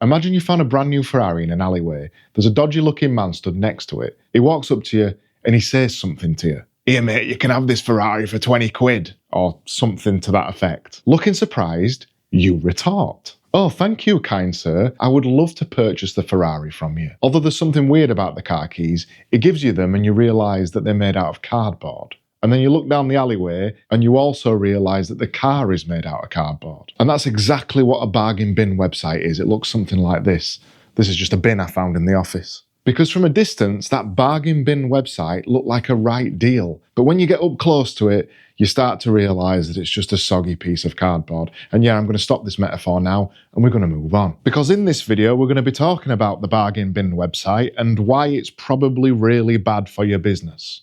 Imagine you found a brand new Ferrari in an alleyway. There's a dodgy looking man stood next to it. He walks up to you and he says something to you. "Here mate, you can have this Ferrari for 20 quid. Or something to that effect. Looking surprised, you retort, "Oh, thank you, kind sir. I would love to purchase the Ferrari from you." Although there's something weird about the car keys, it gives you them and you realise that they're made out of cardboard. And then you look down the alleyway and you also realise that the car is made out of cardboard. And that's exactly what a bargain bin website is. It looks something like this. This is just a bin I found in the office. Because from a distance, that bargain bin website looked like a right deal. But when you get up close to it, you start to realise that it's just a soggy piece of cardboard. And yeah, I'm going to stop this metaphor now and we're going to move on. Because in this video, we're going to be talking about the bargain bin website and why it's probably really bad for your business.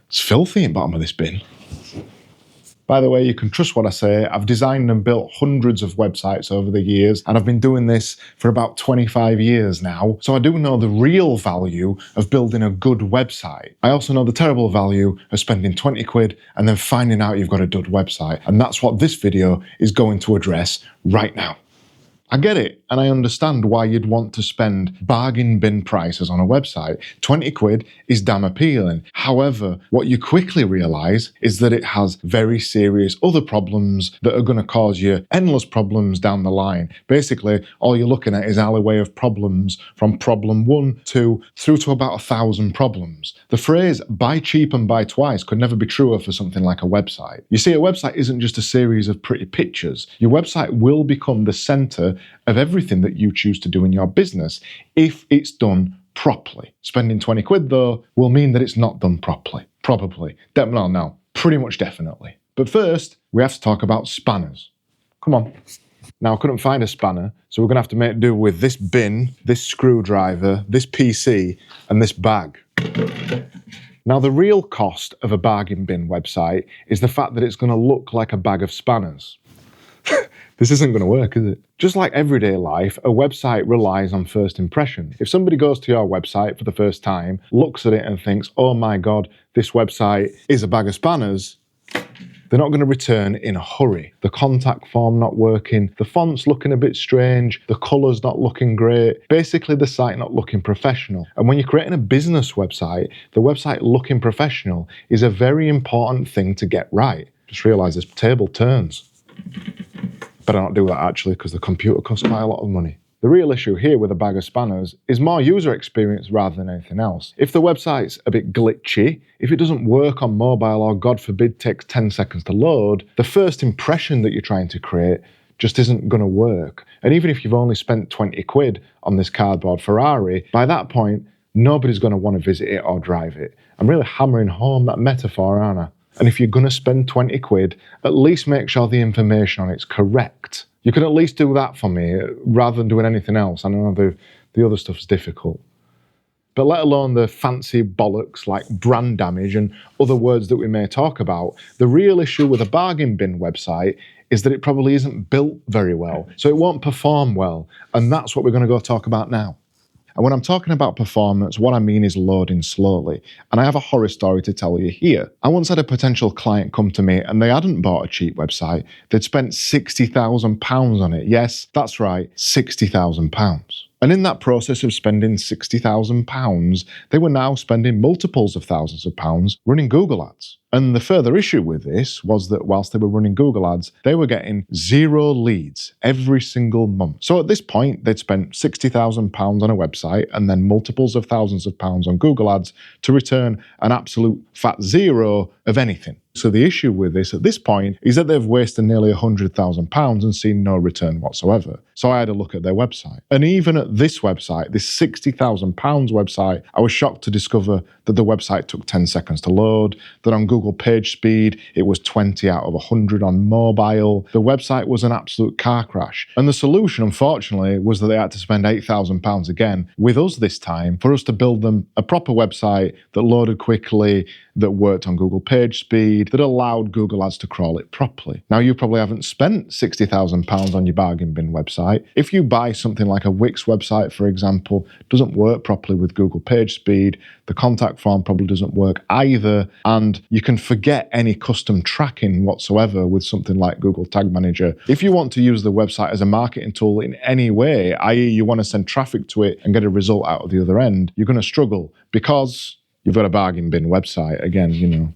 It's filthy in the bottom of this bin. By the way, you can trust what I say. I've designed and built hundreds of websites over the years, and I've been doing this for about 25 years now. So I do know the real value of building a good website. I also know the terrible value of spending 20 quid and then finding out you've got a dud website. And that's what this video is going to address right now. I get it, and I understand why you'd want to spend bargain bin prices on a website. 20 quid is damn appealing. However, what you quickly realise is that it has very serious other problems that are going to cause you endless problems down the line. Basically, all you're looking at is an alleyway of problems from problem 1, 2, through to about 1,000 problems. The phrase buy cheap and buy twice could never be truer for something like a website. You see, a website isn't just a series of pretty pictures. Your website will become the centre of everything that you choose to do in your business if it's done properly. Spending 20 quid though will mean that it's not done properly. Probably. No, pretty much definitely. But first, we have to talk about spanners. Come on. Now, I couldn't find a spanner, so we're going to have to make do with this bin, this screwdriver, this PC, and this bag. Now, the real cost of a bargain bin website is the fact that it's going to look like a bag of spanners. This isn't going to work, is it? Just like everyday life, a website relies on first impression. If somebody goes to your website for the first time, looks at it and thinks, "Oh my God, this website is a bag of spanners," they're not going to return in a hurry. The contact form not working, the font's looking a bit strange, the colour's not looking great, basically the site not looking professional. And when you're creating a business website, the website looking professional is a very important thing to get right. Just realise this table turns. Better not do that actually, because the computer costs quite a lot of money. The real issue here with a bag of spanners is more user experience rather than anything else. If the website's a bit glitchy, if it doesn't work on mobile or God forbid takes 10 seconds to load, the first impression that you're trying to create just isn't going to work. And even if you've only spent 20 quid on this cardboard Ferrari, by that point, nobody's going to want to visit it or drive it. I'm really hammering home that metaphor, aren't I? And if you're going to spend 20 quid, at least make sure the information on it's correct. You can at least do that for me rather than doing anything else. I know the other stuff's difficult. But let alone the fancy bollocks like brand damage and other words that we may talk about, the real issue with a bargain bin website is that it probably isn't built very well. So it won't perform well. And that's what we're going to go talk about now. And when I'm talking about performance, what I mean is loading slowly. And I have a horror story to tell you here. I once had a potential client come to me and they hadn't bought a cheap website. They'd spent £60,000 on it. Yes, that's right, £60,000. And in that process of spending £60,000, they were now spending multiples of thousands of pounds running Google ads. And the further issue with this was that whilst they were running Google ads, they were getting 0 leads every single month. So at this point, they'd spent £60,000 on a website and then multiples of thousands of pounds on Google ads to return an absolute fat 0 of anything. So the issue with this at this point is that they've wasted nearly £100,000 and seen no return whatsoever. So I had a look at their website. And even at this website, this £60,000 website, I was shocked to discover that the website took 10 seconds to load, that on Google page speed, it was 20 out of 100 on mobile. The website was an absolute car crash. And the solution, unfortunately, was that they had to spend £8,000 again with us this time for us to build them a proper website that loaded quickly, that worked on Google page speed, that allowed Google Ads to crawl it properly. Now, you probably haven't spent £60,000 on your bargain bin website. If you buy something like a Wix website, for example, it doesn't work properly with Google page speed, the contact form probably doesn't work either, and you can forget any custom tracking whatsoever with something like Google Tag Manager. If you want to use the website as a marketing tool in any way, i.e. you want to send traffic to it and get a result out of the other end, you're going to struggle because you've got a bargain bin website. Again,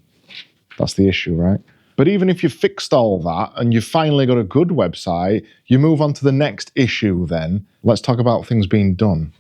that's the issue, right? But even if you've fixed all that and you've finally got a good website, you move on to the next issue then. Let's talk about things being done.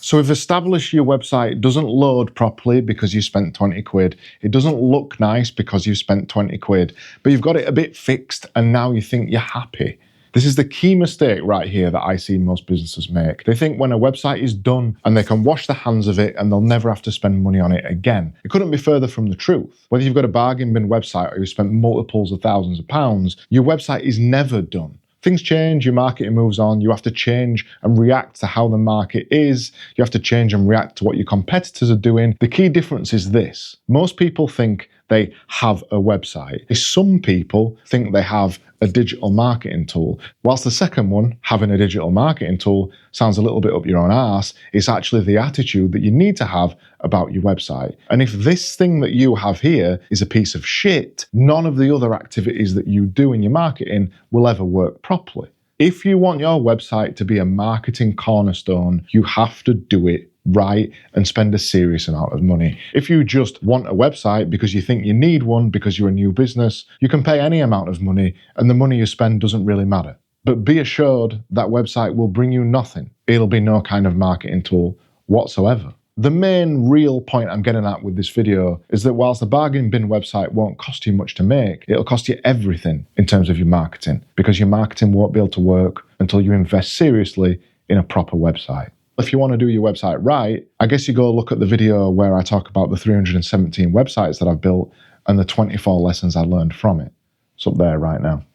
So we've established your website doesn't load properly because you spent 20 quid. It doesn't look nice because you spent 20 quid, but you've got it a bit fixed and now you think you're happy. This is the key mistake right here that I see most businesses make. They think when a website is done and they can wash their hands of it and they'll never have to spend money on it again. It couldn't be further from the truth. Whether you've got a bargain bin website or you spent multiples of thousands of pounds, your website is never done. Things change, your marketing moves on, you have to change and react to how the market is, you have to change and react to what your competitors are doing. The key difference is this: most people think they have a website. Some people think they have a digital marketing tool. Whilst the second one, having a digital marketing tool, sounds a little bit up your own arse, it's actually the attitude that you need to have about your website. And if this thing that you have here is a piece of shit, none of the other activities that you do in your marketing will ever work properly. If you want your website to be a marketing cornerstone, you have to do it right and spend a serious amount of money. If you just want a website because you think you need one because you're a new business, you can pay any amount of money and the money you spend doesn't really matter. But be assured that website will bring you nothing. It'll be no kind of marketing tool whatsoever. The main real point I'm getting at with this video is that whilst the bargain bin website won't cost you much to make, it'll cost you everything in terms of your marketing, because your marketing won't be able to work until you invest seriously in a proper website. If you want to do your website right, I guess you go look at the video where I talk about the 317 websites that I've built and the 24 lessons I learned from it. It's up there right now.